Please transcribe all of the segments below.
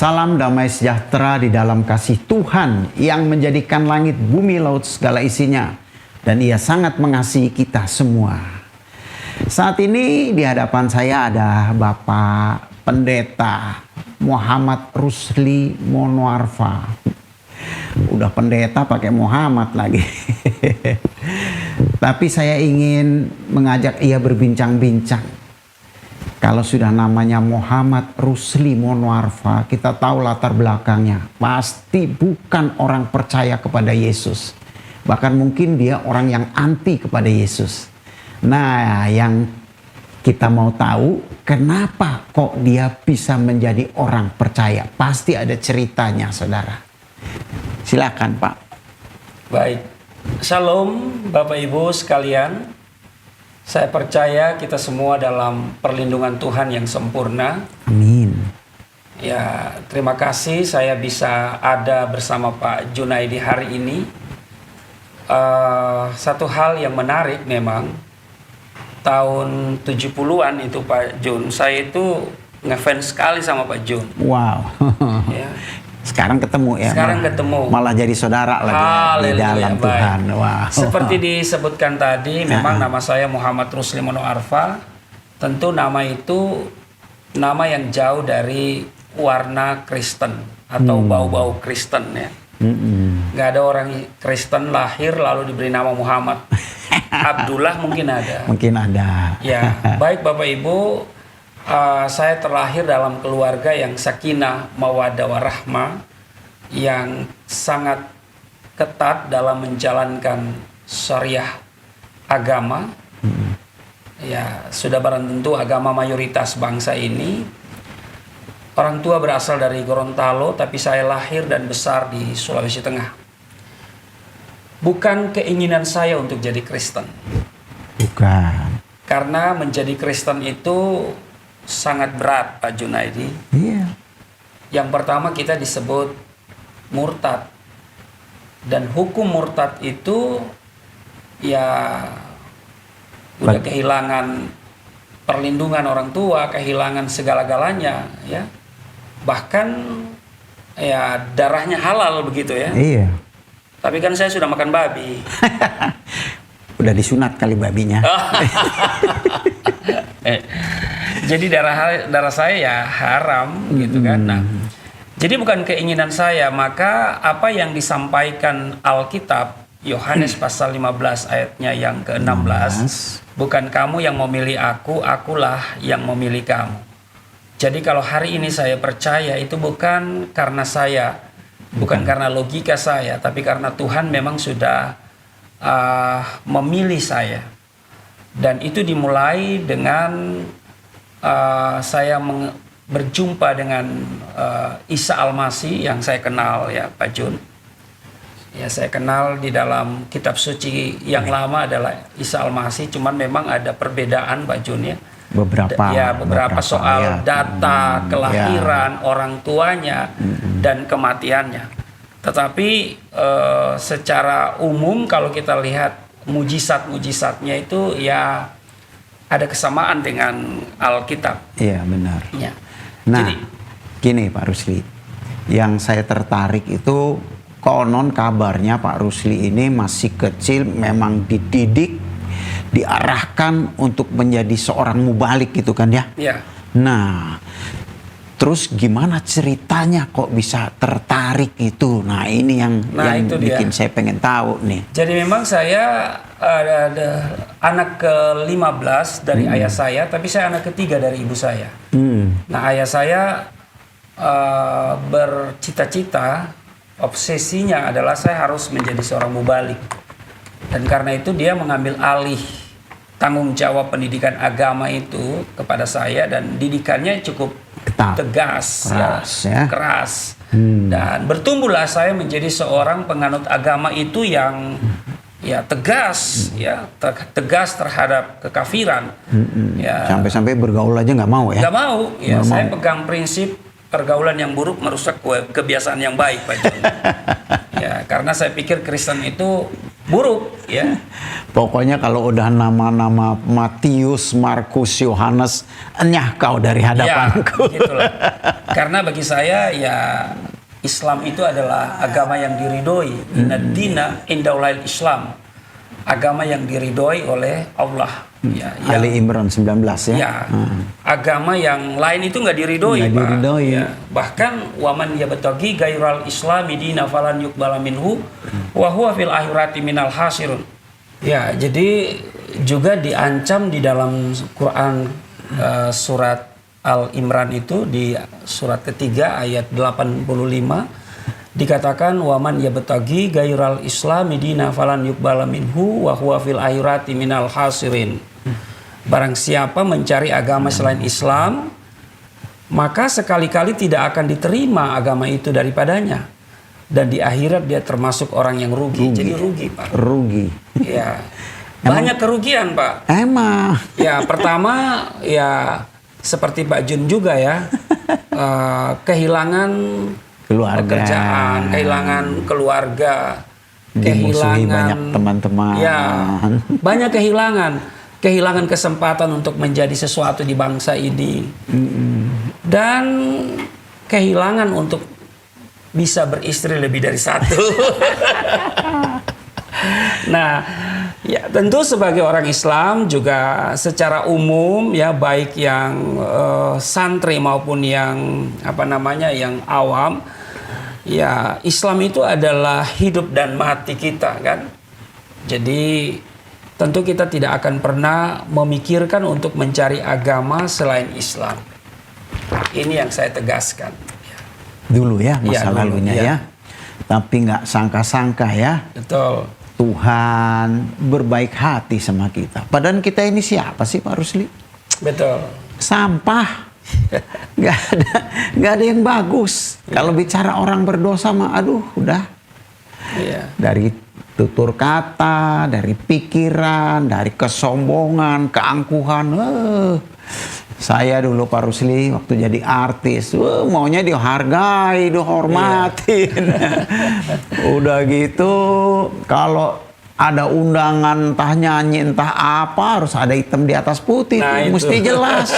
Salam damai sejahtera di dalam kasih Tuhan yang menjadikan langit, bumi, laut segala isinya. Dan Ia sangat mengasihi kita semua. Saat ini di hadapan saya ada Bapak Pendeta Muhammad Rusli Monoarfa. Udah pendeta pakai Muhammad lagi. Tapi saya ingin mengajak ia berbincang-bincang. Kalau sudah namanya Muhammad Rusli Monoarfa, kita tahu latar belakangnya. Pasti bukan orang percaya kepada Yesus. Bahkan mungkin dia orang yang anti kepada Yesus. Nah, yang kita mau tahu, kenapa kok dia bisa menjadi orang percaya? Pasti ada ceritanya, saudara. Silakan, Pak. Baik. Shalom, Bapak Ibu sekalian. Saya percaya kita semua dalam perlindungan Tuhan yang sempurna. Amin. Ya, terima kasih saya bisa ada bersama Pak Junaidi hari ini. Satu hal yang menarik memang, tahun 70-an itu Pak Jun, saya itu ngefans sekali sama Pak Jun. Wow. Ya. Sekarang ketemu ya. Sekarang ketemu. Malah jadi saudara lagi di dalam baik. Tuhan. Wow. Seperti disebutkan tadi, memang nama saya Muhammad Rusli Monoarfa. Tentu nama itu nama yang jauh dari warna Kristen atau bau-bau Kristen ya. Nggak ada orang Kristen lahir lalu diberi nama Muhammad. Abdullah mungkin ada. Mungkin ada. Ya, baik Bapak Ibu. Saya terlahir dalam keluarga yang sakinah, mawaddah, warahmah, yang sangat ketat dalam menjalankan syariah agama. Ya, sudah barang tentu agama mayoritas bangsa ini. Orang tua berasal dari Gorontalo, tapi saya lahir dan besar di Sulawesi Tengah. Bukan keinginan saya untuk jadi Kristen. Bukan. Karena menjadi Kristen itu sangat berat, Pak Junaidi. Iya. Yang pertama kita disebut murtad. Dan hukum murtad itu ya udah kehilangan perlindungan orang tua, kehilangan segala-galanya ya. Bahkan ya darahnya halal begitu ya. Iya. Tapi kan saya sudah makan babi. Udah disunat kali babinya. Jadi darah saya ya haram gitu kan. Nah, jadi bukan keinginan saya, maka apa yang disampaikan Alkitab Yohanes pasal 15 ayatnya yang ke-16, bukan kamu yang memilih aku, akulah yang memilih kamu. Jadi kalau hari ini saya percaya itu bukan karena saya, bukan karena logika saya, tapi karena Tuhan memang sudah memilih saya. Dan itu dimulai dengan saya berjumpa dengan Isa Al-Masih yang saya kenal ya Pak Jun. Ya saya kenal di dalam kitab suci yang lama adalah Isa Al-Masih, cuman memang ada perbedaan Pak Jun ya. Beberapa soal data, kelahiran, orang tuanya dan kematiannya. Tetapi secara umum kalau kita lihat mujizat-mujizatnya itu ya ada kesamaan dengan Alkitab. Iya benar. Ya. Nah, jadi, gini Pak Rusli, yang saya tertarik itu konon kabarnya Pak Rusli ini masih kecil, memang dididik, diarahkan untuk menjadi seorang mubalik gitu kan ya? Ya. Nah, terus gimana ceritanya kok bisa tertarik itu? Nah ini yang itu bikin dia. Saya pengen tahu nih. Jadi memang saya ada anak ke-15 dari ayah saya, tapi saya anak ketiga dari ibu saya. Nah ayah saya bercita-cita, obsesinya adalah saya harus menjadi seorang mubalik. Dan karena itu dia mengambil alih tanggung jawab pendidikan agama itu kepada saya, dan didikannya cukup tegas, keras. Dan bertumbuhlah saya menjadi seorang penganut agama itu yang ya tegas, ya tegas terhadap kekafiran. Ya, sampai-sampai bergaul aja nggak mau ya? Nggak mau. Ya, saya pegang prinsip pergaulan yang buruk merusak kebiasaan yang baik, Pak Jun. Ya, karena saya pikir Kristen itu buruk, ya. Pokoknya kalau udah nama-nama Matius, Markus, Yohanes, enyah kau dari hadapanku. Ya, gitulah. Karena bagi saya ya Islam itu adalah agama yang diridhoi. Inna dina indallahi Islam. Agama yang diridhoi oleh Allah. Ya, Ali Imran 19 ya. Ya, agama yang lain itu nggak diridhoi, Nggak Pak. diridhoi. Ya, bahkan waman yabtaghi ghairal islami dina falan yuqbala minhu wa huwa fil akhirati minal hasirun. Ya, jadi juga diancam di dalam Quran surat Al-Imran itu di surat ketiga ayat 85 dikatakan waman yabtaghi ghairal islami dina falan yuqbala minhu wa huwa fil akhirati minal hasirin. Barang siapa mencari agama selain Islam, maka sekali-kali tidak akan diterima agama itu daripadanya. Dan di akhirat dia termasuk orang yang rugi. Jadi rugi, Pak. Rugi. Ya. Banyak kerugian, Pak. Emang. Ya, pertama ya seperti Pak Jun juga ya. Kehilangan Keluarga. pekerjaan, kehilangan keluarga, Dimusuhi banyak teman-teman. Ya, banyak kehilangan kesempatan untuk menjadi sesuatu di bangsa ini, dan kehilangan untuk bisa beristri lebih dari satu. Nah, ya tentu sebagai orang Islam juga secara umum ya, baik yang santri maupun yang yang awam, ya Islam itu adalah hidup dan mati kita kan. Jadi tentu kita tidak akan pernah memikirkan untuk mencari agama selain Islam. Ini yang saya tegaskan. Dulu ya masa dulu, lalunya ya. Tapi nggak sangka-sangka ya. Betul. Tuhan berbaik hati sama kita. Padahal kita ini siapa sih Pak Rusli? Betul. Sampah. Nggak ada yang bagus. Kalau bicara orang berdosa mah aduh udah. Iya. Dari tutur kata, dari pikiran, dari kesombongan, keangkuhan. Saya dulu Pak Rusli waktu jadi artis, maunya dihargai, dihormatin. Udah gitu, kalau ada undangan entah nyanyi entah apa harus ada hitam di atas putih, Nah, itu. mesti jelas.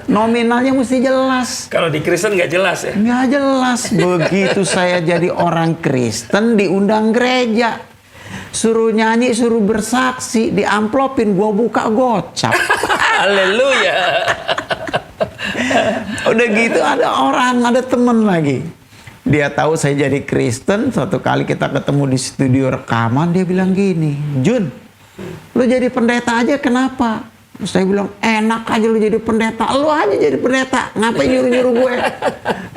Nominalnya mesti jelas. Kalau di Kristen nggak jelas ya? Nggak jelas. Begitu saya jadi orang Kristen diundang gereja, suruh nyanyi, suruh bersaksi, diamplopin, gua buka gocap. Haleluya. Udah gitu ada temen lagi. Dia tahu saya jadi Kristen, suatu kali kita ketemu di studio rekaman, dia bilang gini, Jun, lu jadi pendeta aja kenapa? Terus saya bilang, enak aja lu jadi pendeta, lu aja jadi pendeta, ngapain nyuruh-nyuruh gue?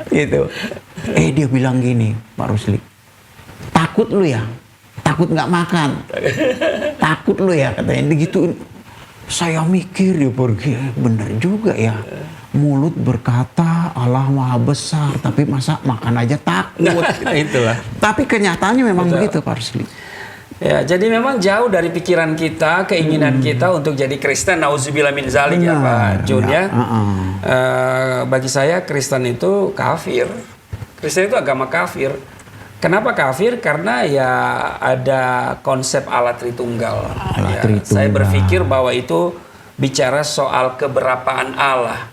Gitu. Dia bilang gini, Pak Rusli, takut lu ya? Takut nggak makan? Takut lu ya? Katanya gitu. Saya mikir dia pergi, bener juga ya. Mulut berkata Allah Maha Besar, tapi masa makan aja takut. Nah, itulah. Tapi kenyataannya memang begitu Pak Rusli. Ya, jadi memang jauh dari pikiran kita, keinginan kita untuk jadi Kristen. Nauzubillah min zalik ya Pak Jun ya. Bagi saya Kristen itu kafir. Kristen itu agama kafir. Kenapa kafir? Karena ya ada konsep Allah Tritunggal. Allah Ya, Tritunggal. saya berpikir bahwa itu bicara soal keberapaan Allah.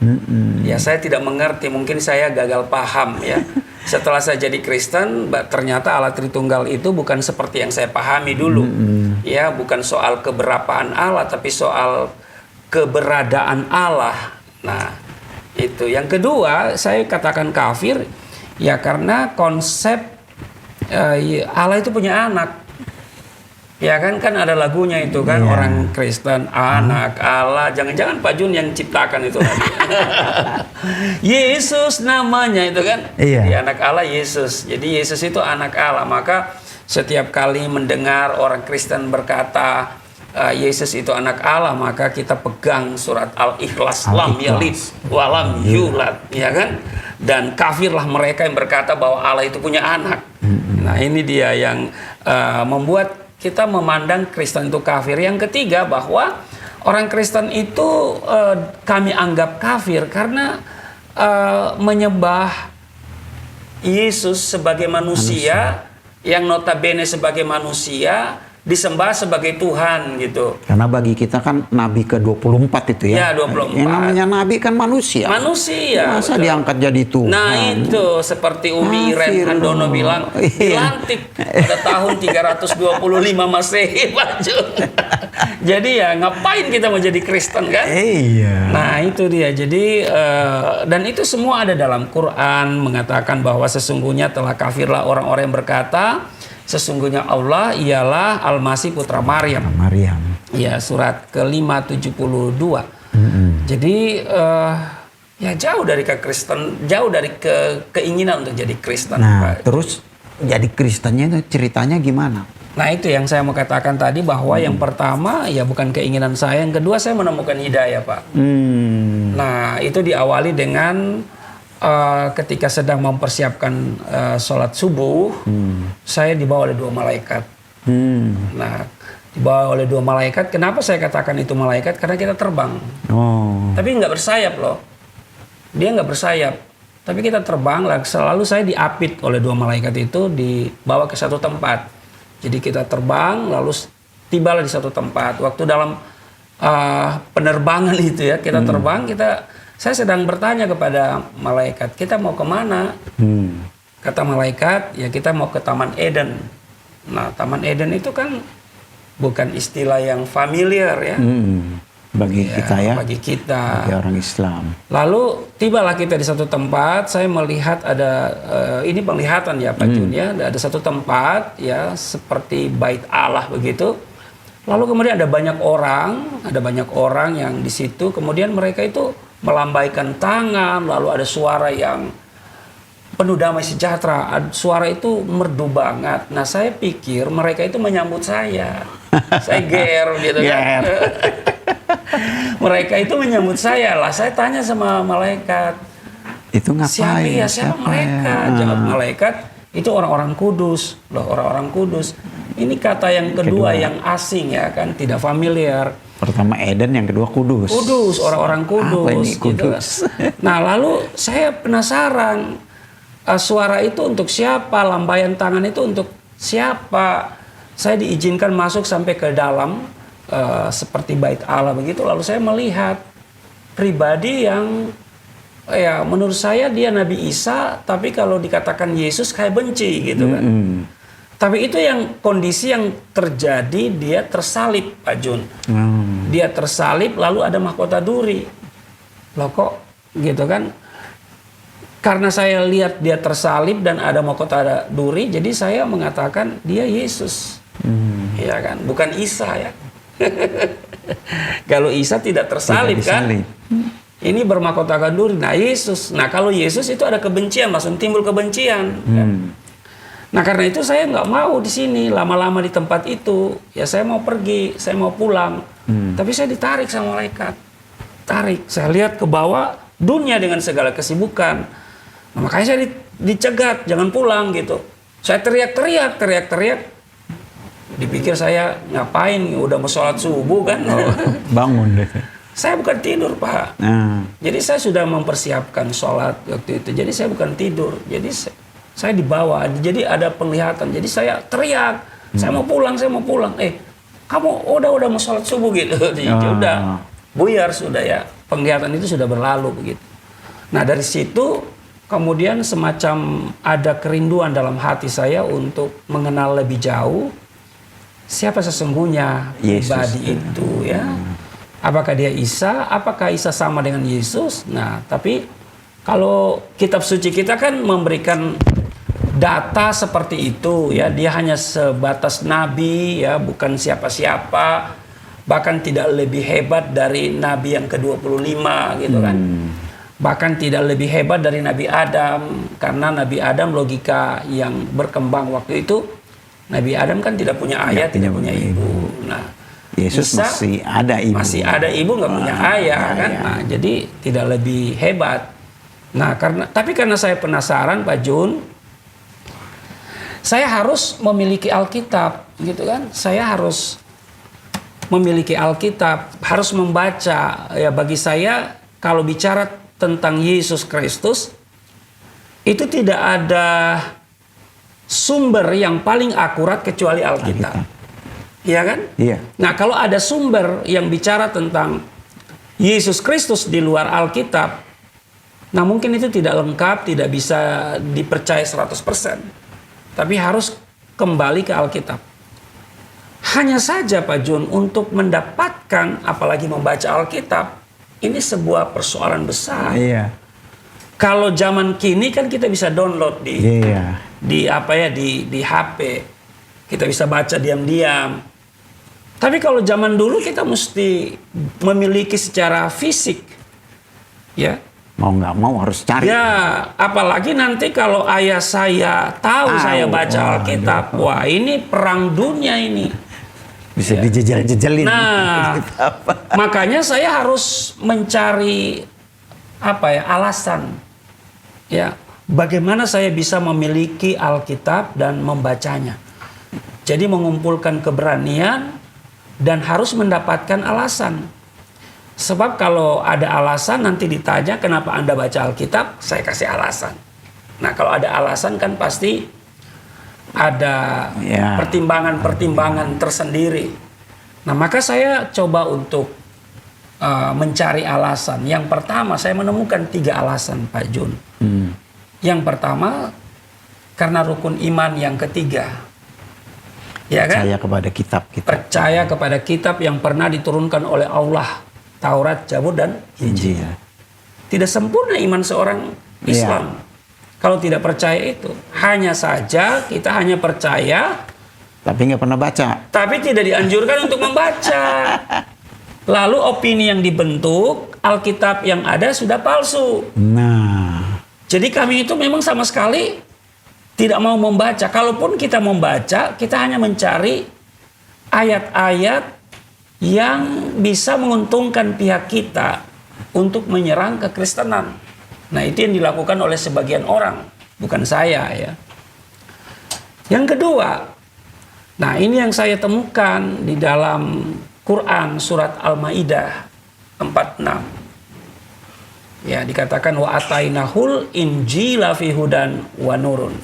Ya saya tidak mengerti, mungkin saya gagal paham ya. Setelah saya jadi Kristen, ternyata Allah Tritunggal itu bukan seperti yang saya pahami dulu. Ya, bukan soal keberapaan Allah, tapi soal keberadaan Allah. Nah, itu. Yang kedua, saya katakan kafir ya karena konsep Allah itu punya anak. Ya kan ada lagunya itu kan, orang Kristen, anak Allah. Jangan-jangan Pak Jun yang ciptakan itu lagi. Yesus namanya itu kan. Ya, anak Allah Yesus. Jadi Yesus itu anak Allah. Maka setiap kali mendengar orang Kristen berkata Yesus itu anak Allah, maka kita pegang surat Al-Ikhlas, lam yalid walam yulad, ya kan? Dan kafirlah mereka yang berkata bahwa Allah itu punya anak. Nah, ini dia yang membuat kita memandang Kristen itu kafir. Yang ketiga, bahwa orang Kristen itu kami anggap kafir karena menyembah Yesus sebagai manusia yang notabene sebagai manusia disembah sebagai Tuhan gitu. Karena bagi kita kan Nabi ke-24 itu ya. Ya, 24. Yang namanya Nabi kan manusia. Manusia. Masa betul. diangkat jadi Tuhan? Nah itu seperti Umi Iren Handono bilang dilantik pada tahun 325 Masehi, Pak Jun. Jadi ya ngapain kita mau jadi Kristen kan? Iya. Nah itu dia. Jadi dan itu semua ada dalam Quran mengatakan bahwa sesungguhnya telah kafirlah orang-orang yang berkata sesungguhnya Allah ialah Al-Masih putra Maryam. Maryam. Ya surat ke-572. Jadi ya jauh dari kekristen, jauh dari keinginan untuk jadi Kristen. Nah, Pak. terus jadi Kristennya itu ceritanya gimana? Nah itu yang saya mau katakan tadi bahwa yang pertama ya bukan keinginan saya, yang kedua saya menemukan hidayah, Pak. Nah itu diawali dengan ketika sedang mempersiapkan sholat subuh, saya dibawa oleh 2 malaikat. Nah dibawa oleh 2 malaikat. Kenapa saya katakan itu malaikat? Karena kita terbang. Tapi nggak bersayap loh. Dia nggak bersayap. Tapi kita terbang. Selalu saya diapit oleh 2 malaikat itu, dibawa ke satu tempat. Jadi kita terbang lalu tibalah di satu tempat. Waktu dalam penerbangan itu ya kita terbang, saya sedang bertanya kepada malaikat, kita mau kemana? Kata malaikat, ya kita mau ke Taman Eden. Nah Taman Eden itu kan bukan istilah yang familiar ya. Bagi kita ya. Bagi kita. Bagi orang Islam. Lalu tibalah kita di satu tempat, saya melihat ada, ini penglihatan ya Pak Jun ya, ada satu tempat ya seperti bait Allah begitu. Lalu kemudian ada banyak orang yang di situ, kemudian mereka itu melambaikan tangan, lalu ada suara yang penuh damai sejahtera, suara itu merdu banget. Nah saya pikir mereka itu menyambut saya ger gitu kan. Mereka itu menyambut saya lah. Saya tanya sama malaikat, itu ngapain? Siapa mereka? Jawab malaikat, itu orang-orang kudus loh, orang-orang kudus. Ini kata yang kedua yang asing ya kan, tidak familiar. Pertama Eden, yang kedua Kudus. Kudus, orang-orang kudus. Apa ini Gitu. Kudus? Nah lalu saya penasaran, suara itu untuk siapa? Lambaian tangan itu untuk siapa? Saya diizinkan masuk sampai ke dalam seperti bait Allah begitu. Lalu saya melihat pribadi yang ya menurut saya dia Nabi Isa, tapi kalau dikatakan Yesus kayak benci gitu kan. Tapi itu yang kondisi yang terjadi, dia tersalib Pak Jun. Dia tersalib lalu ada mahkota duri. Loh kok gitu kan? Karena saya lihat dia tersalib dan ada mahkota duri, jadi saya mengatakan dia Yesus. Iya kan? Bukan Isa ya. Kalau Isa tidak tersalib kan? Ini bermahkotakan duri. Nah Yesus. Nah kalau Yesus itu ada kebencian, langsung timbul kebencian. Kan? Nah karena itu saya nggak mau di sini lama-lama di tempat itu. Ya saya mau pergi, saya mau pulang. Tapi saya ditarik sama malaikat. Tarik. Saya lihat ke bawah dunia dengan segala kesibukan. Nah, makanya saya dicegat, jangan pulang gitu. Saya teriak-teriak. Dipikir saya ngapain? Udah mau sholat subuh kan? Bangun deh. Saya bukan tidur Pak. Jadi saya sudah mempersiapkan sholat waktu itu. Jadi saya bukan tidur. Jadi saya dibawa, jadi ada penglihatan. Jadi saya teriak, saya mau pulang. Kamu udah mau sholat subuh gitu. Udah buyar sudah ya. Penglihatan itu sudah berlalu begitu. Nah dari situ kemudian semacam ada kerinduan dalam hati saya untuk mengenal lebih jauh siapa sesungguhnya pribadi itu ya. Apakah dia Isa? Apakah Isa sama dengan Yesus? Nah tapi kalau kitab suci kita kan memberikan data seperti itu ya, dia hanya sebatas nabi ya, bukan siapa-siapa, bahkan tidak lebih hebat dari nabi yang ke-25 gitu kan. Bahkan tidak lebih hebat dari Nabi Adam, karena Nabi Adam logika yang berkembang waktu itu, Nabi Adam kan tidak punya ayah, tidak punya ibu. Nah, Yesus Isa masih ada ibu. Masih ada ibu, nggak punya ayah kan. Nah, jadi tidak lebih hebat. Nah, karena saya penasaran Pak Jun, saya harus memiliki Alkitab, gitu kan? Saya harus memiliki Alkitab, harus membaca. Ya bagi saya kalau bicara tentang Yesus Kristus, itu tidak ada sumber yang paling akurat kecuali Alkitab. Iya kan? Iya. Nah, kalau ada sumber yang bicara tentang Yesus Kristus di luar Alkitab, nah mungkin itu tidak lengkap, tidak bisa dipercaya 100%. Tapi harus kembali ke Alkitab. Hanya saja Pak Jun, untuk mendapatkan, apalagi membaca Alkitab, ini sebuah persoalan besar. Iya. Kalau zaman kini kan kita bisa download Iya. di HP. Kita bisa baca diam-diam. Tapi kalau zaman dulu kita mesti memiliki secara fisik. Ya. Mau nggak mau harus cari. Ya, apalagi nanti kalau ayah saya tahu saya baca Alkitab. Wah, ini perang dunia ini. Bisa dijejel-jejelin. Nah, makanya saya harus mencari alasan. Ya, bagaimana saya bisa memiliki Alkitab dan membacanya. Jadi mengumpulkan keberanian dan harus mendapatkan alasan. Sebab kalau ada alasan nanti ditanya kenapa Anda baca Alkitab, saya kasih alasan. Nah, kalau ada alasan kan pasti ada pertimbangan-pertimbangan tersendiri. Nah, maka saya coba untuk mencari alasan. Yang pertama, saya menemukan 3 alasan, Pak Jun. Yang pertama, karena rukun iman yang ketiga. Ya kan? Percaya kepada kitab-kitab. Percaya kepada kitab yang pernah diturunkan oleh Allah. Taurat, Zabur, dan Injil. Tidak sempurna iman seorang Islam kalau tidak percaya itu. Hanya saja kita hanya percaya, tapi nggak pernah baca. tapi tidak dianjurkan untuk membaca. Lalu opini yang dibentuk, Alkitab yang ada sudah palsu. Nah, Jadi kami itu memang sama sekali tidak mau membaca. Kalaupun kita membaca, kita hanya mencari ayat-ayat yang bisa menguntungkan pihak kita untuk menyerang kekristenan. Nah, itu yang dilakukan oleh sebagian orang, bukan saya ya. Yang kedua, nah ini yang saya temukan di dalam Quran surat Al-Maidah 46. Ya, dikatakan wa atainahul injila fi hudan wa nurun.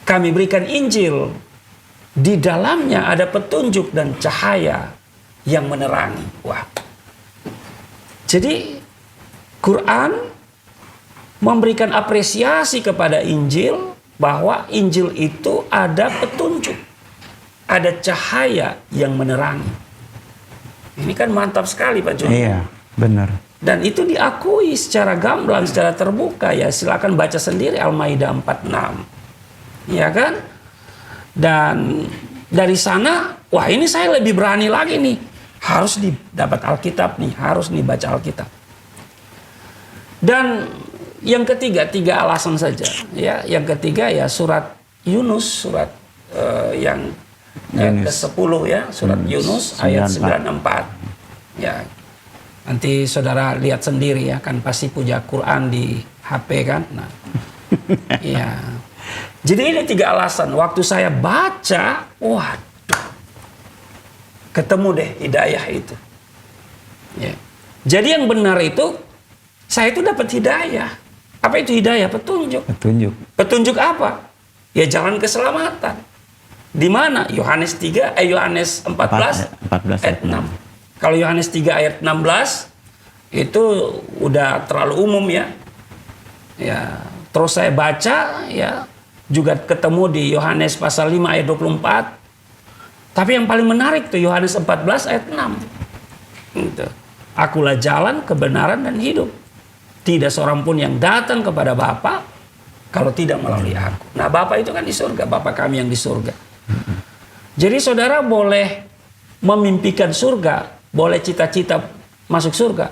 Kami berikan Injil, di dalamnya ada petunjuk dan cahaya yang menerangi. Wah. Jadi Quran memberikan apresiasi kepada Injil bahwa Injil itu ada petunjuk, ada cahaya yang menerangi. Ini kan mantap sekali Pak Joni. iya, benar. Dan itu diakui secara gamblang, secara terbuka ya. Silakan baca sendiri Al-Maidah 46. Ya kan? Dan dari sana, wah ini saya lebih berani lagi nih. Harus dapat Alkitab nih, harus nih baca Alkitab. Dan yang ketiga, 3 alasan saja. Ya, yang ketiga ya surat Yunus, surat yang ke-10 ya, surat Yunus ayat 94. Ya. Nanti saudara lihat sendiri ya, kan pasti punya Quran di HP kan. Nah. Ya. Jadi ini 3 alasan. Waktu saya baca, waduh, ketemu deh hidayah itu. Ya. Jadi yang benar itu, saya itu dapat hidayah. Apa itu hidayah? Petunjuk. Petunjuk. Petunjuk apa? Ya jalan keselamatan. Di mana? Yohanes 14 ayat 6. Kalau Yohanes 3 ayat 16 itu udah terlalu umum ya. Ya, terus saya baca ya juga ketemu di Yohanes pasal 5 ayat 24. Tapi yang paling menarik tuh Yohanes 14 ayat 6. Gitu. Akulah jalan, kebenaran dan hidup. Tidak seorang pun yang datang kepada Bapa kalau tidak melalui aku. Nah, Bapa itu kan di surga, Bapa kami yang di surga. Jadi saudara boleh memimpikan surga, boleh cita-cita masuk surga.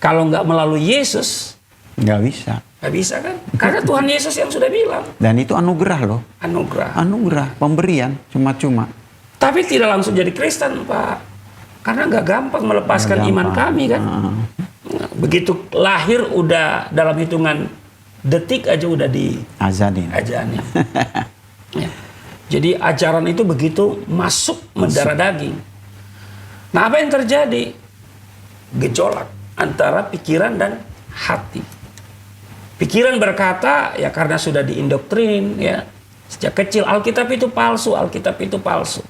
Kalau nggak melalui Yesus, nggak bisa. Nggak bisa kan? Karena Tuhan Yesus yang sudah bilang. Dan itu anugerah loh. Anugerah. Anugerah, pemberian, cuma-cuma. Tapi tidak langsung jadi Kristen, Pak. Karena nggak gampang melepaskan iman kami kan. Nah, begitu lahir udah dalam hitungan detik aja udah azanin. Ya. Jadi ajaran itu begitu masuk mendarah daging. Nah, apa yang terjadi? Gejolak antara pikiran dan hati. Pikiran berkata, ya karena sudah diindoktrin ya. Sejak kecil Alkitab itu palsu, Alkitab itu palsu.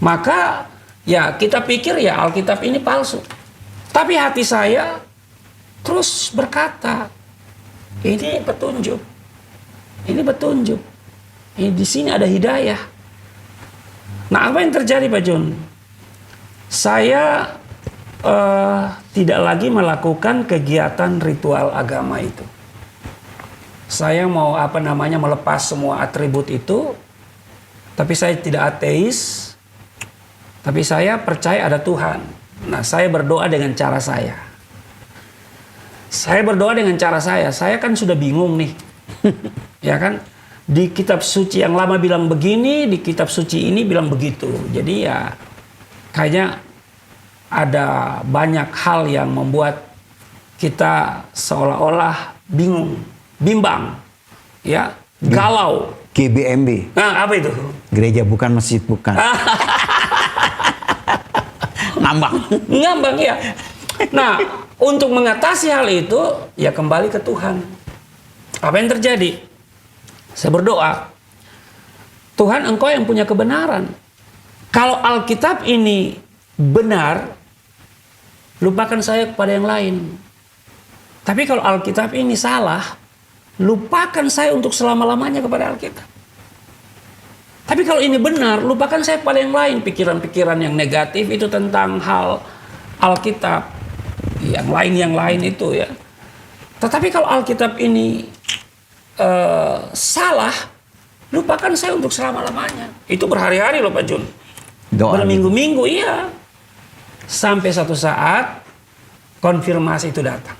Maka ya kita pikir ya Alkitab ini palsu. Tapi hati saya terus berkata, ini petunjuk. Ini petunjuk. Ini di sini ada hidayah. Nah, apa yang terjadi Pak Jun? Saya tidak lagi melakukan kegiatan ritual agama itu. Saya mau melepas semua atribut itu. Tapi saya tidak ateis. Tapi saya percaya ada Tuhan. Nah, saya berdoa dengan cara saya. Saya berdoa dengan cara saya. Saya kan sudah bingung nih. Ya kan? Di kitab suci yang lama bilang begini, di kitab suci ini bilang begitu. Jadi ya kayaknya ada banyak hal yang membuat kita seolah-olah bingung, bimbang, ya, galau. GBMB. Nah, apa itu? Gereja bukan, masjid bukan. Ngambang ya. Nah, untuk mengatasi hal itu, ya kembali ke Tuhan. Apa yang terjadi? Saya berdoa, Tuhan, Engkau yang punya kebenaran. Kalau Alkitab ini benar, lupakan saya kepada yang lain. Tapi kalau Alkitab ini salah, lupakan saya untuk selama-lamanya kepada Alkitab. Tapi kalau ini benar, lupakan saya kepada yang lain. Pikiran-pikiran yang negatif itu tentang hal Alkitab. Yang lain itu ya. Tetapi kalau Alkitab ini salah, lupakan saya untuk selama-lamanya. Itu berhari-hari loh Pak Jun. Berminggu-minggu, iya. Sampai satu saat konfirmasi itu datang.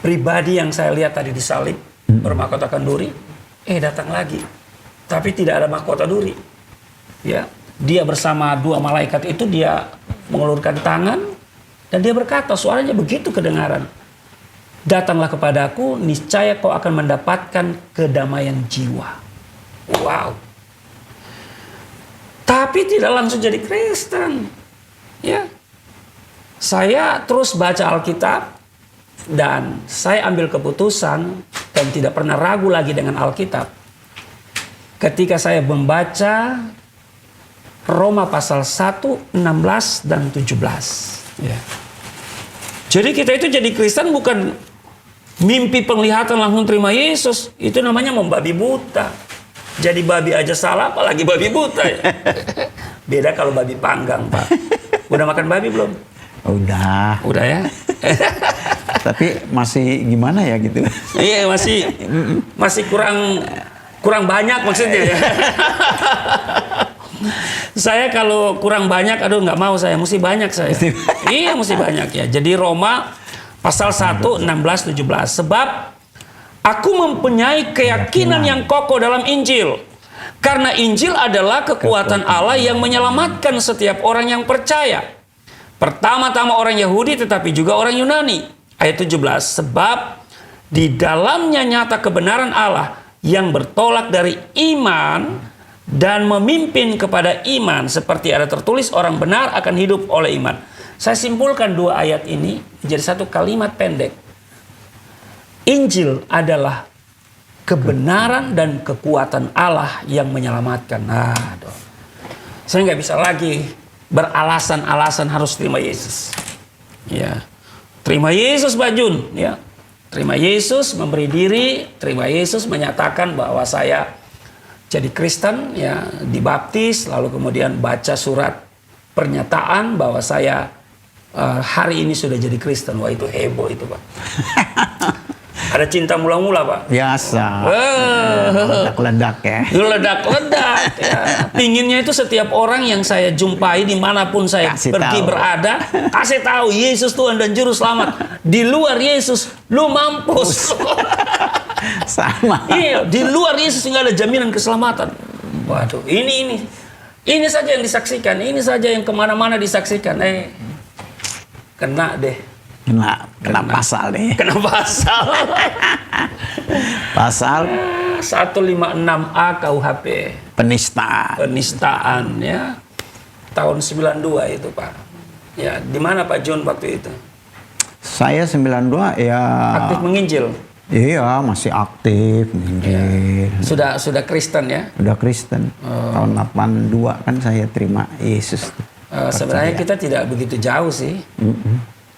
Pribadi yang saya lihat tadi disalib bermahkotakan duri, datang lagi. Tapi tidak ada mahkota duri. Ya, dia bersama dua malaikat itu, dia mengulurkan tangan dan dia berkata, suaranya begitu kedengaran. Datanglah kepadaku, niscaya kau akan mendapatkan kedamaian jiwa. Wow. Tapi tidak langsung jadi Kristen. Ya. Saya terus baca Alkitab dan saya ambil keputusan dan tidak pernah ragu lagi dengan Alkitab. Ketika saya membaca Roma pasal 1, 16 dan 17. Ya. Jadi kita itu jadi Kristen bukan mimpi penglihatan langsung terima Yesus. Itu namanya membabi buta. Jadi babi aja salah, apalagi babi buta ya. Beda kalau babi panggang, Pak. Udah makan babi belum? Udah. Udah ya? Tapi masih gimana ya gitu. Iya, masih kurang banyak maksudnya ya. Saya kalau kurang banyak, aduh nggak mau saya, mesti banyak saya. Iya, mesti banyak ya. Jadi Roma pasal 1, 16, 17. Sebab aku mempunyai keyakinan yang kokoh dalam Injil. Karena Injil adalah kekuatan Allah yang menyelamatkan setiap orang yang percaya. Pertama-tama orang Yahudi tetapi juga orang Yunani. Ayat 17. Sebab di dalamnya nyata kebenaran Allah yang bertolak dari iman dan memimpin kepada iman. Seperti ada tertulis, orang benar akan hidup oleh iman. Saya simpulkan dua ayat ini menjadi satu kalimat pendek. Injil adalah kebenaran dan kekuatan Allah yang menyelamatkan. Aduh. Saya nggak bisa lagi beralasan-alasan harus terima Yesus. Ya, terima Yesus Pak Jun. Ya, terima Yesus, memberi diri. Terima Yesus, menyatakan bahwa saya jadi Kristen. Ya, dibaptis, lalu kemudian baca surat pernyataan bahwa saya hari ini sudah jadi Kristen. Wah, itu heboh itu Pak. Ada cinta mula-mula Pak. Biasa. Ledak-ledak ya. Ledak-ledak ya. Pinginnya itu setiap orang yang saya jumpai dimanapun saya berada, kasih tahu Yesus Tuhan dan Juru Selamat. Di luar Yesus lu mampus. Sama. Iya, di luar Yesus nggak ada jaminan keselamatan. Waduh, ini saja yang disaksikan, ini saja yang kemana-mana disaksikan. Kena deh. Kena pasal deh. Kena pasal. Pasal 156A KUHP. Penistaan ya. Tahun 92 itu Pak. Ya, di mana Pak John waktu itu? Saya 92 ya. Aktif menginjil. Iya, masih aktif nginjil. Sudah Kristen ya? Udah Kristen. Tahun 82 kan saya terima Yesus. Sebenarnya kita tidak begitu jauh sih.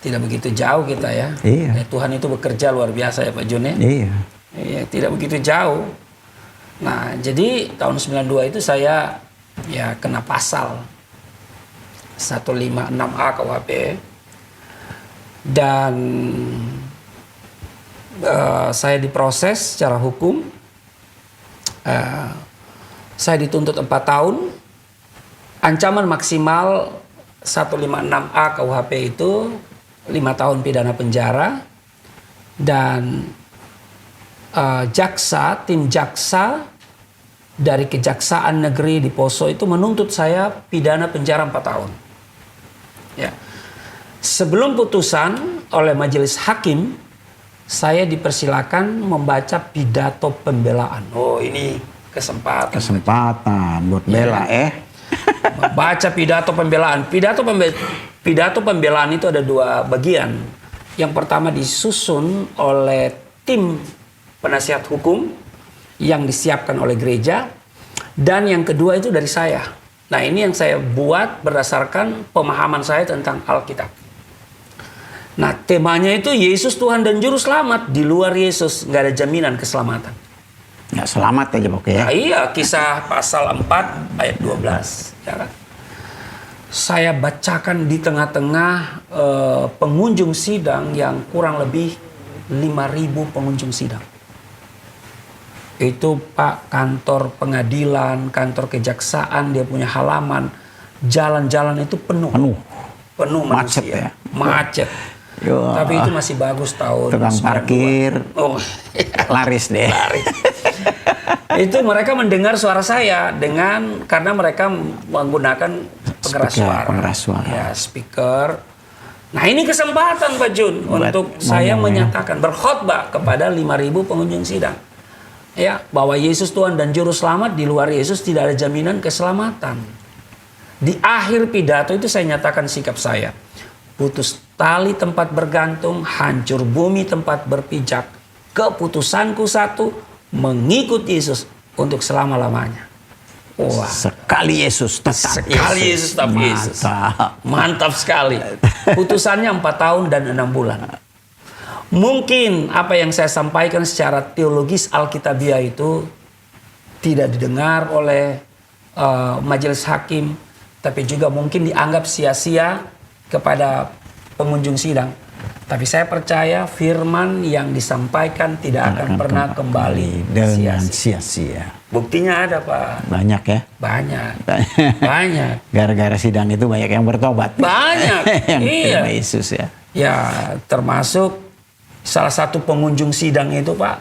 Tidak begitu jauh kita ya. Iya. Ya, Tuhan itu bekerja luar biasa ya Pak Jun ya. Iya. Iya, tidak begitu jauh. Nah, jadi tahun 92 itu saya ya kena pasal 156A KUHP. Dan saya diproses secara hukum. Saya dituntut 4 tahun. Ancaman maksimal 156A KUHP itu 5 tahun pidana penjara. Dan tim jaksa dari Kejaksaan Negeri di Poso itu menuntut saya pidana penjara 4 tahun. Ya. Sebelum putusan oleh majelis hakim, saya dipersilakan membaca pidato pembelaan. Oh, ini kesempatan. Kesempatan buat bela Membaca pidato pembelaan. Pidato pembelaan itu ada 2 bagian. Yang pertama disusun oleh tim penasihat hukum yang disiapkan oleh gereja. Dan yang kedua itu dari saya. Nah, ini yang saya buat berdasarkan pemahaman saya tentang Alkitab. Nah, temanya itu Yesus Tuhan dan Juru Selamat. Di luar Yesus nggak ada jaminan keselamatan. Ya selamat aja pokoknya. Nah, iya, Kisah pasal 4 ayat 12. Ya kan? Saya bacakan di tengah-tengah pengunjung sidang yang kurang lebih 5.000 pengunjung sidang. Itu Pak, kantor pengadilan, kantor kejaksaan, dia punya halaman. Jalan-jalan itu penuh Macet manusia. ya? Macet. Yo. Tapi itu masih bagus tahun Tukang 92. parkir. Oh, Laris deh. itu mereka mendengar suara saya karena mereka menggunakan pengeras suara. Ya, speaker. Nah, ini kesempatan Pak Jun untuk saya menyatakan berkhotbah kepada 5.000 pengunjung sidang. Ya, bahwa Yesus Tuhan dan Juru Selamat, di luar Yesus tidak ada jaminan keselamatan. Di akhir pidato itu saya nyatakan sikap saya. Putus tali tempat bergantung, hancur bumi tempat berpijak. Keputusanku satu, mengikut Yesus untuk selama-lamanya. Wah. Sekali Yesus tetap Yesus tetap Yesus. Mantap sekali. Putusannya 4 tahun dan 6 bulan. Mungkin apa yang saya sampaikan secara teologis Alkitabiah itu tidak didengar oleh majelis hakim, tapi juga mungkin dianggap sia-sia kepada pengunjung sidang. Tapi saya percaya firman yang disampaikan tidak akan pernah kembali dengan sia-sia. Buktinya ada Pak. Banyak ya? Banyak. Banyak. Gara-gara sidang itu banyak yang bertobat. Banyak. Yang Iya. terima Yesus ya. Ya, termasuk salah satu pengunjung sidang itu Pak,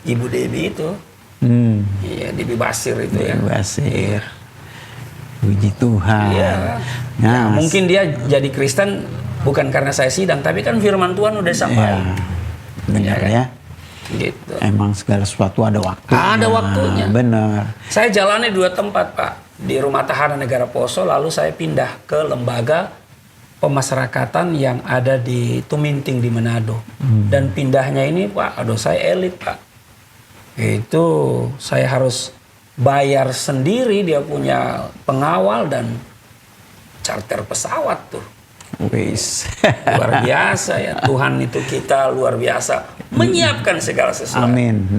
Ibu Debi itu. Iya, Debi Basir itu ya. Debi Basir. Puji Tuhan. Iya. Nah, mungkin dia jadi Kristen bukan karena saya sidang, tapi kan firman Tuhan udah sampaikan. Benar ya. Gitu. Emang segala sesuatu ada waktunya. Ada waktunya. Benar. Saya jalani 2 tempat Pak. Di Rumah Tahanan Negara Poso, lalu saya pindah ke lembaga pemasyarakatan yang ada di Tuminting di Manado. Dan pindahnya ini Pak, aduh saya elit Pak. Itu saya harus bayar sendiri, dia punya pengawal dan charter pesawat tuh. Wis. Luar biasa ya, Tuhan itu kita luar biasa menyiapkan segala sesuatu. Amin.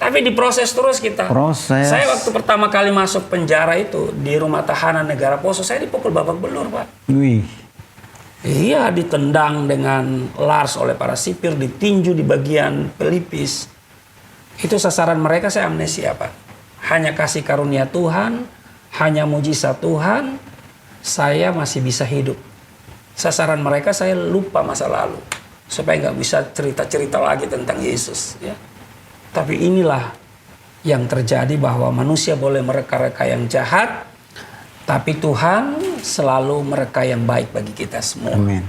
Tapi diproses terus kita. Proses. Saya waktu pertama kali masuk penjara itu di Rumah Tahanan Negara Poso, saya dipukul babak belur Pak. Wih. Iya, ditendang dengan lars oleh para sipir, ditinju di bagian pelipis. Itu sasaran mereka, saya amnesia Pak. Hanya kasih karunia Tuhan, hanya mujizat Tuhan, saya masih bisa hidup. Sasaran mereka saya lupa masa lalu, supaya nggak bisa cerita-cerita lagi tentang Yesus. Ya. Tapi inilah yang terjadi, bahwa manusia boleh mereka-reka yang jahat, tapi Tuhan selalu mereka yang baik bagi kita semua. Amin.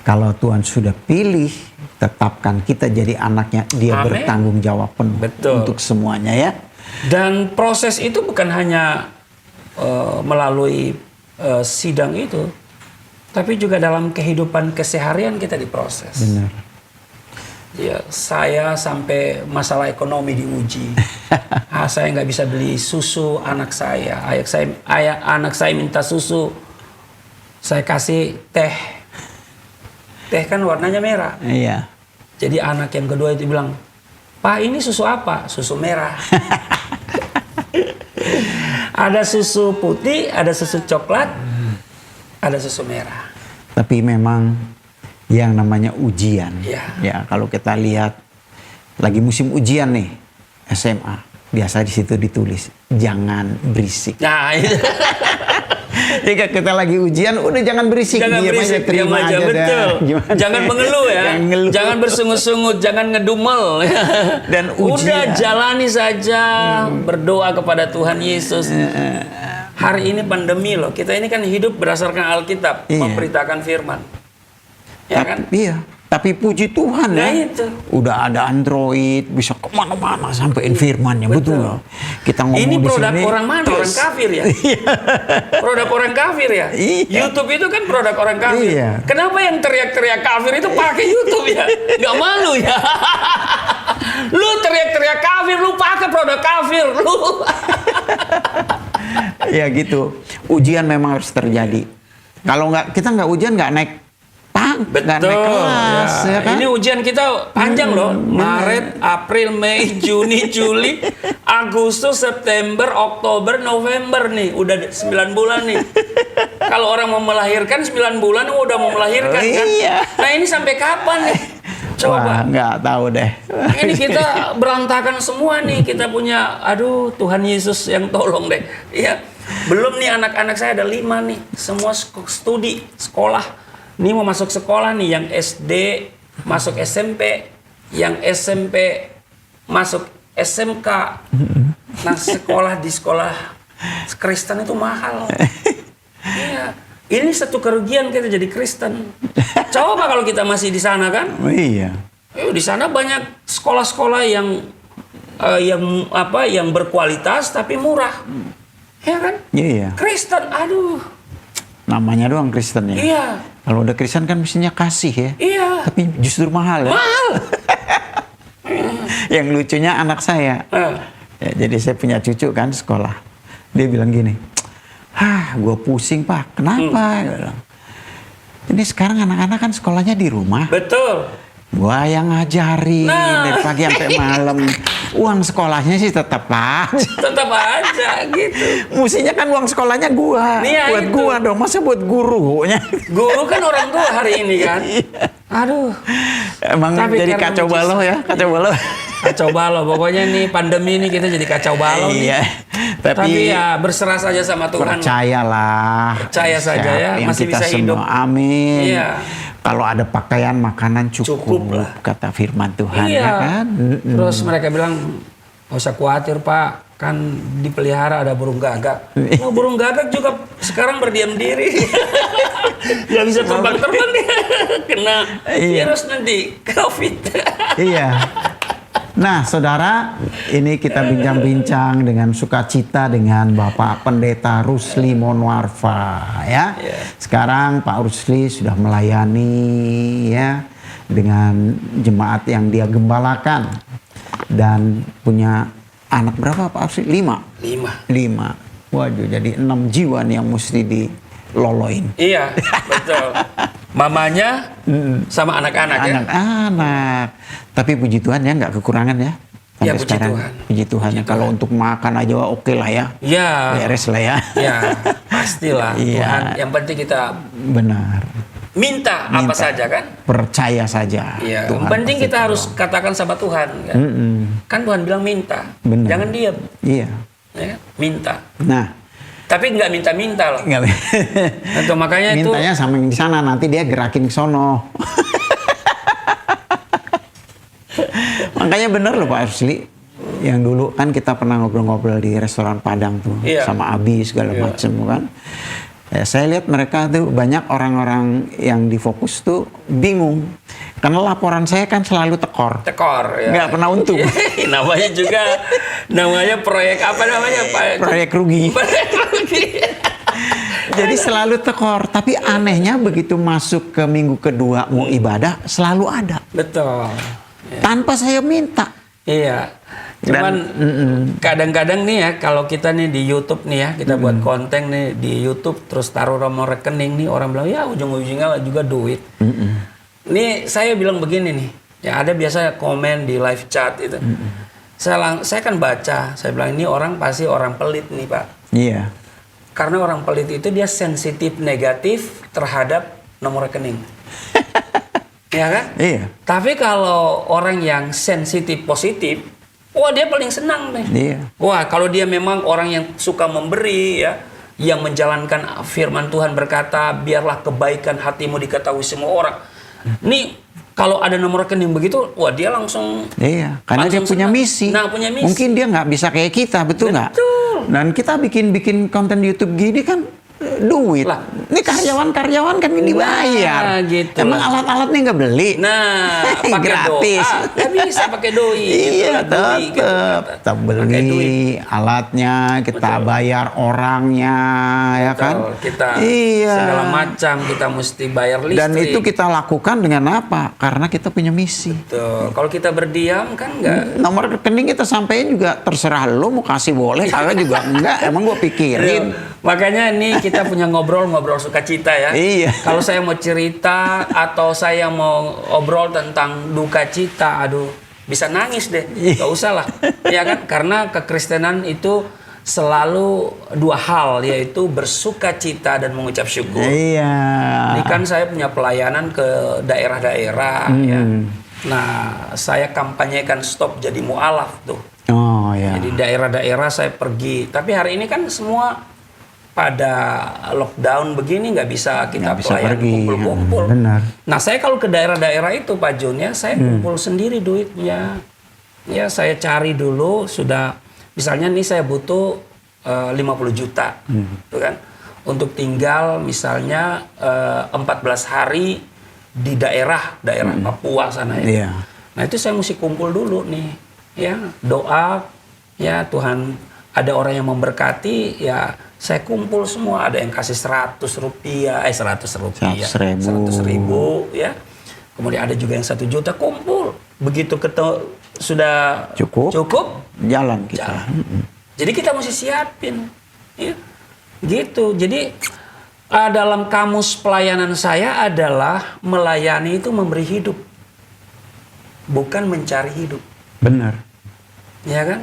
Kalau Tuhan sudah pilih, tetapkan kita jadi anaknya, dia Amin. bertanggung jawab penuh untuk semuanya ya. Dan proses itu bukan hanya melalui sidang itu, tapi juga dalam kehidupan keseharian kita diproses. Benar. Ya, saya sampai masalah ekonomi diuji. Saya nggak bisa beli susu anak saya. Anak saya minta susu, saya kasih teh. Teh kan warnanya merah. Iya. Jadi anak yang kedua itu bilang, "Pak, ini susu apa?" "Susu merah." Ada susu putih, ada susu coklat, ada susu merah. Tapi memang yang namanya ujian. Iya. Ya, kalau kita lihat lagi musim ujian nih SMA, biasa di situ ditulis jangan berisik. Nah, itu. Jika kita lagi ujian, udah jangan berisik, Jangan diam berisik, aja, terima diam aja, aja dah. betul. Gimana? Jangan mengeluh ya. Jangan ngeluh. Jangan bersungut-sungut, jangan ngedumel. Dan udah ujian. jalani saja, berdoa kepada Tuhan Yesus. Hari ini pandemi loh. Kita ini kan hidup berdasarkan Alkitab, Iya. memberitakan firman. Ya kan? Iya. Tapi puji Tuhan Nah, ya, itu. udah ada Android, bisa kemana-mana sampein firmannya, betul loh. Kita ngomong Ini di produk sini, orang mana? Orang kafir ya? Produk orang kafir ya? Iya. YouTube itu kan produk orang kafir. Iya. Kenapa yang teriak-teriak kafir itu pakai YouTube ya? Gak malu ya? Lu teriak-teriak kafir, lu pakai produk kafir. Lu. Ya gitu. Ujian memang harus terjadi. Kalau kita nggak ujian, nggak naik nggak naik kelas, ya kan? Ini ujian kita panjang loh. Maret, April, Mei, Juni, Juli, Agustus, September, Oktober, November nih. Udah 9 bulan nih. Kalau orang mau melahirkan 9 bulan udah mau melahirkan kan. Iya. Nah ini sampai kapan nih? Coba. Wah, nggak tahu deh. Ini kita berantakan semua nih. Kita punya, aduh Tuhan Yesus yang tolong deh. Iya. Belum nih anak-anak saya ada 5 nih. Semua studi, sekolah. Ini mau masuk sekolah nih, yang SD masuk SMP, yang SMP masuk SMK. Nah, sekolah di sekolah Kristen itu mahal. Iya. Ini satu kerugian kita jadi Kristen. Coba kalau kita masih di sana kan? Oh, iya. Di sana banyak sekolah-sekolah yang berkualitas tapi murah. Ya kan? Iya. Kristen, aduh. Namanya doang Kristen ya. Iya. Kalau udah Kristen kan mestinya kasih ya. Iya. Tapi justru mahal ya. Mahal. Yang lucunya anak saya. Ya, jadi saya punya cucu kan sekolah. Dia bilang gini, gue pusing Pak. Kenapa? Dia bilang, ini sekarang anak-anak kan sekolahnya di rumah. Betul. Gua yang ngajarin dari pagi sampai malam. Uang sekolahnya sih tetap aja. Tetap aja gitu. Mestinya kan uang sekolahnya gua. Iya, buat itu. gua dong, masa buat gurunya. Guru kan orang tua hari ini kan. Aduh. Emang Tapi jadi karena kacau balau ya, kacau balau. Kacau balau. Pokoknya nih pandemi ini kita jadi kacau balau Iya. nih. Tapi ya berserah saja sama Tuhan. Percayalah. Percaya saja ya, Yang masih kita bisa hidup. semua. Amin. Iya. Kalau ada pakaian, makanan Cukup cukup, lah. kata firman Tuhan Iya. ya kan. Terus mereka bilang, nggak usah khawatir Pak, kan dipelihara ada burung gagak. Nah, burung gagak juga sekarang berdiam diri. Nggak bisa terbang-terbang dia. Kena Iya. virus nanti, COVID. Iya. Nah, saudara, ini kita bincang-bincang dengan sukacita dengan Bapak Pendeta Rusli Monwarfa ya. Sekarang Pak Rusli sudah melayani ya dengan jemaat yang dia gembalakan dan punya anak berapa Pak Rusli? 5. 5. Waduh, jadi 6 jiwa nih yang mesti diloloin. Iya, betul. Mamanya sama anak-anak ya. Anak-anak. Tapi puji Tuhan ya nggak kekurangan ya. Sampai Ya, puji sekarang. Tuhan. Puji Tuhan ya. Kalau untuk makan aja oke lah ya. Iya. Beres lah ya. Ya, pastilah. Iya. Tuhan, yang penting kita Benar. minta apa saja kan? Percaya saja. Iya. Tuhan Yang penting pasti kita harus katakan sama Tuhan kan. Kan Tuhan bilang minta. Benar. Jangan diam. Iya. Ya, minta. Nah. Tapi nggak minta-minta loh. Nggak. Itu makanya itu. Mintanya sama yang di sana, nanti dia gerakin ke sono. Makanya bener loh Pak Rusli. Yang dulu kan kita pernah ngobrol-ngobrol di restoran Padang tuh. Iya. Sama Abi segala macem kan. Ya, saya lihat mereka tuh banyak orang-orang yang di Fokus tuh bingung. Karena laporan saya kan selalu tekor. Tekor ya. Nggak pernah untung. Namanya juga proyek apa namanya Pak? Proyek rugi. Proyek rugi. Jadi selalu tekor. Tapi anehnya begitu masuk ke minggu kedua mau ibadah selalu ada. Betul. tanpa saya minta. Iya. Cuman kadang-kadang nih ya, kalau kita nih di YouTube nih ya, kita buat konten nih di YouTube terus taruh nomor rekening nih, orang bilang ya ujung-ujungnya juga duit. Nih saya bilang begini nih, ya ada biasa komen di live chat itu. Saya kan baca, saya bilang ini orang pasti orang pelit nih Pak. Iya. Karena orang pelit itu dia sensitif negatif terhadap nomor rekening. Ya kan? Iya. Tapi kalau orang yang sensitif positif, wah dia paling senang nih. Iya. Wah kalau dia memang orang yang suka memberi ya, yang menjalankan firman Tuhan berkata, biarlah kebaikan hatimu diketahui semua orang. Nih kalau ada nomor rekening begitu, wah dia langsung. Iya, karena dia punya misi. Nah, punya misi. Mungkin dia nggak bisa kayak kita, betul nggak? Dan kita bikin konten YouTube gini kan duit. Lah. Ini karyawan kan ini dibayar. Gitu. Emang alat-alat nih nggak beli? Nah, pakai gratis. Nggak bisa pakai doi. Iya, Gitu. tetap beli alatnya, kita bayar orangnya, ya kan? Kita iya. segala macam kita mesti bayar listrik. Dan itu kita lakukan dengan apa? Karena kita punya misi. Tuh, kalau kita berdiam kan enggak. Nomor rekening kita sampein juga terserah lo mau kasih boleh, kagak juga enggak. Emang gua pikirin. Makanya ini kita punya ngobrol sukacita ya. Iya. Kalau saya mau cerita atau saya mau obrol tentang duka cita, aduh, bisa nangis deh. Gak usah lah. Ya kan? Karena kekristenan itu selalu dua hal, yaitu bersukacita dan mengucap syukur. Iya. Ini kan saya punya pelayanan ke daerah-daerah ya. Nah, saya kampanyekan stop jadi mu'alaf tuh. Oh ya. Jadi daerah-daerah saya pergi. Tapi hari ini kan semua pada lockdown begini nggak bisa kita pelayan kumpul-kumpul. Benar. Nah saya kalau ke daerah-daerah itu Pak Jun ya, saya kumpul sendiri duitnya. Ya saya cari dulu sudah, misalnya nih saya butuh 50 juta, tuh kan, untuk tinggal misalnya 14 hari di daerah Papua sana ya. Iya. Nah itu saya mesti kumpul dulu nih, ya doa, ya Tuhan ada orang yang memberkati, ya saya kumpul semua, ada yang kasih 100 rupiah, 100 ribu, ya. Kemudian ada juga yang 1 juta, kumpul. Begitu sudah cukup, jalan kita. Jalan. Jadi kita mesti siapin, ya. Gitu. Jadi dalam kamus pelayanan saya adalah melayani itu memberi hidup, bukan mencari hidup. Benar. Ya kan?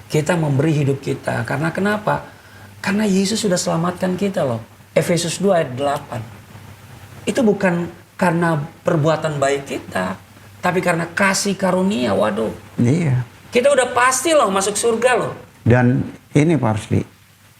Kita memberi hidup kita. Karena kenapa? Karena Yesus sudah selamatkan kita loh. Efesus 2 ayat 8. Itu bukan karena perbuatan baik kita, tapi karena kasih karunia. Waduh. Iya. Kita udah pasti loh masuk surga loh. Dan ini Pak Rusli,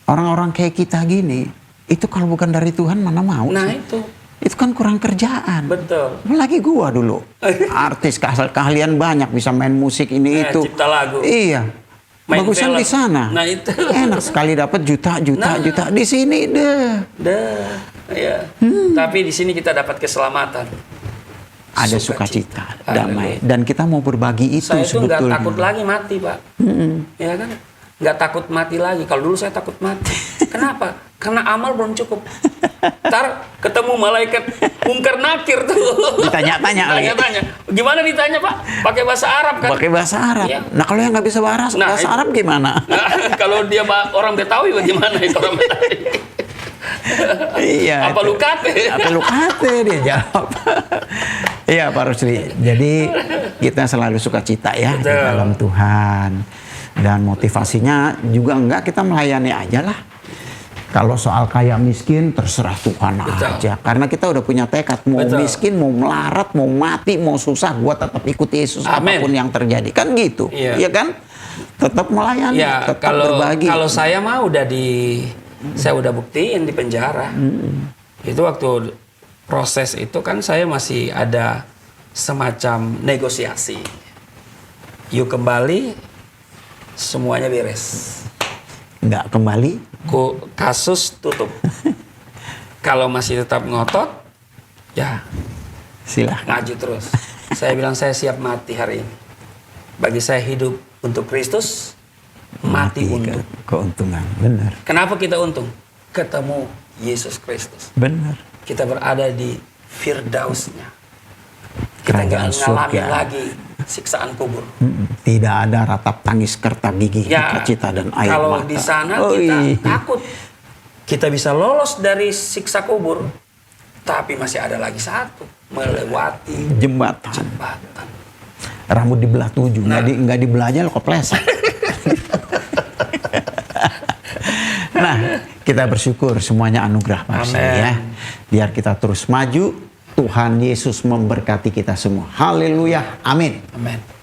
orang-orang kayak kita gini, itu kalau bukan dari Tuhan mana mau Nah sih? Itu kan kurang kerjaan. Betul. Apalagi gua dulu. Artis keahlian banyak, bisa main musik ini itu. Cipta lagu. Iya. Main Bagusan film. di sana. Nah itu. Enak sekali dapat juta. Di sini Ya. Tapi di sini kita dapat keselamatan. Ada sukacita, damai. Dan kita mau berbagi itu saya itu nggak sebetulnya. takut lagi mati, Pak. Ya kan? Nggak takut mati lagi. Kalau dulu saya takut mati. Kenapa? Karena amal belum cukup. Ntar ketemu malaikat mungkar nakir tuh. Ditanya-tanya lagi. Gimana ditanya, Pak? Pakai bahasa Arab kan? Pakai bahasa Arab. Iya. Nah kalau yang nggak bisa bahasa Arab gimana? Nah, kalau dia orang Betawi bagaimana itu orang Betawi? Iya. Apa lu kate? Apa lu kate dia jawab. Iya Pak Rusli. Jadi kita selalu sukacita ya di dalam Tuhan. Dan motivasinya juga enggak, kita melayani aja lah. Kalau soal kaya miskin terserah Tuhan aja. Karena kita udah punya tekad mau miskin, mau melarat, mau mati, mau susah, gua tetap ikut Yesus. Amen. Apapun yang terjadi. Kan gitu. Iya kan? Tetap melayani, ya, tetap berbagi. Kalau saya mah saya udah buktiin di penjara. Itu waktu proses itu kan saya masih ada semacam negosiasi. Yuk kembali, semuanya beres. Nggak kembali, kasus tutup. Kalau masih tetap ngotot, ya silahkan maju terus. Saya bilang saya siap mati hari ini. Bagi saya hidup untuk Kristus, mati untuk keuntungan. Benar. Kenapa kita untung? Ketemu Yesus Kristus. Benar. Kita berada di Firdausnya. Kita nggak ngalamin lagi siksaan kubur. Tidak ada ratap tangis, kerta gigi, cita dan air kalau mata. di sana kita takut kita bisa lolos dari siksa kubur, tapi masih ada lagi satu, melewati Jembatan. Rambut Dibelah 7, nggak dibelah aja lo kepleset. Nah, kita bersyukur semuanya anugerah pasti ya. Biar kita terus maju. Tuhan Yesus memberkati kita semua. Haleluya. Amin. Amin.